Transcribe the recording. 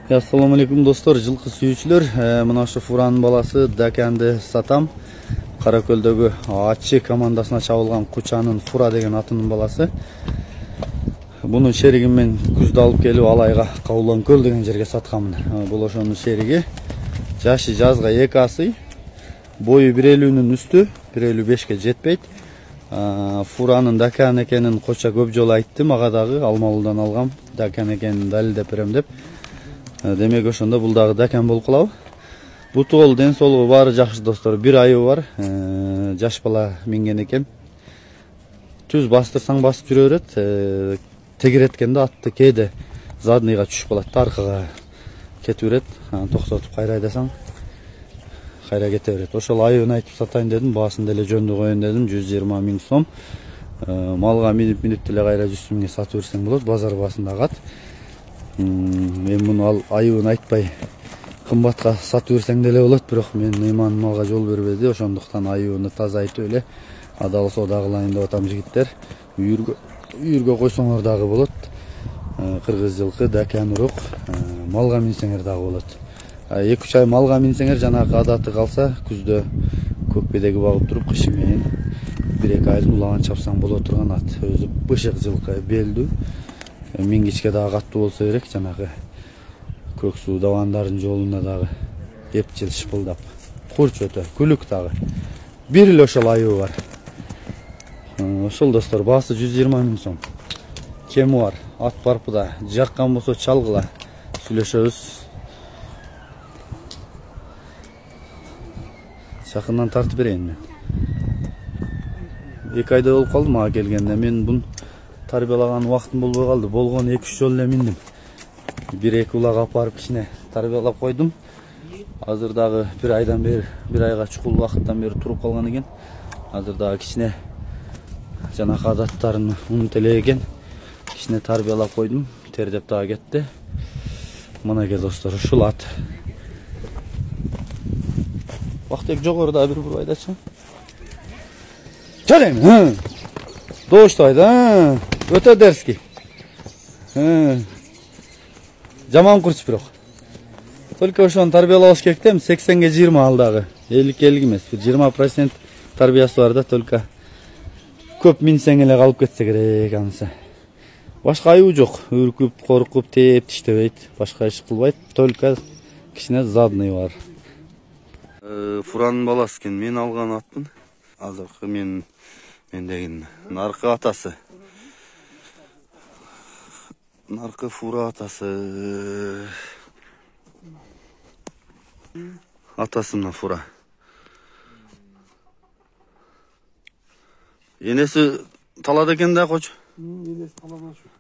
Assalamu alaikum dostlar, жылқы сүйүүчүлөр. Мына ошо Фуранын баласы Даканды сатам. Каракөлдөгү Ачы командасына чабылган Кучанын Фура деген атынын баласы. Бунун шеригин мен күздө алып келип Алайга Каулан көл деген жерге сатканмын. Бул ошонун шериги. Жашы жазга 2 асый. Бою 1.50-нын үстү, 1.55-ке жетпейт. Фуранын Дакан экенин Коча көп жолу айтты, мага дагы Алмалуудан алгам, Дакан экенин далилдеп берем деп. Демек ошондо бул дагы Дакан болуп калабы. Буту ол ден соолугу баары жакшы достор. 1 айы бар. Жаш бала минген экен. Түз бастырсаң басып жүрө берет. Тегереткенде атты кээде задныйга түшүп калат, аркага кетип берет. Токтотуп кайра айдасаң кайра кете берет. Ошол айыбын айтып сатайын дедим, баасын деле жөндү коеюн дедим. 120 000 сом. Малга минип деле кайра 100 000 сатып берсең болот, базар баасында кат. Мен муну айыбын айтпай кымбатка сатып берсең деле болот, бирок мен ыйман малга жол бербеди. Ошондуктан айыбыны таза айтып эле адал соода кылайын деп атам жигиттер. Үйүргө койсоңор дагы болот. Кыргыз жылкы Дакан урок. Малга минсеңер дагы болот. 2-3 ай малга минсеңер жанагы адаты калса, күздө көкпедеги багып туруп кышы менен 1-2 айдын улаган чапсаң боло турган ат. Өзү бышык жылкы, белдүү. Мингичке дагы каттуу болсо керек, жанагы көк суу давандардын жолуна дагы эпчил шыпылдап. Курч өтө, күлүк дагы. Бир эле ошол айыбы бар. Ошол достор, баасы 120 000 сом. Кеми бар, ат барпыда. Жаккан болсо чалгыла, сүйлөшөбүз. Жакындан тартып берейин мен. 2 айда болуп калды мага келгенде. Мен бун тарбиялаган убактым болбой калды. Болгон 2-3 жолу эле миндим. 1-2 улак алып барып кичине тарбиялап койдум. Азыр дагы 1 айдан бери, 1 айга чукул убакыттан бери туруп калган экен. Азыр дагы кичине жанакы адаттарын унут эле экен. Кичине тарбиялап койдум. Тердеп дагы кетти. Мынакей достор, ушул ат. Бактек жогоруда бир бурбайдачы. Чалем. Доштойда, өтө дерски. Жаман курч бирок. Только ошону тарбиялабаш керек да, 80-ге 20 ал дагы. 50-50 эмес, 20% тарбиясы бар да, только көп минсең эле калып кетсе керек анысы. Башка айыбы жок. Үркүп, коркуп, теп тиштебейт, башка иш кылбайт, только кичине задный бар. Фуранын баласы экен, мен алган атмын. Азыркы мендегин наркы атасы. Наркы Фура атасы. Атасы мына Фура. Енеси талада экен да, коч. Енеси талада шу.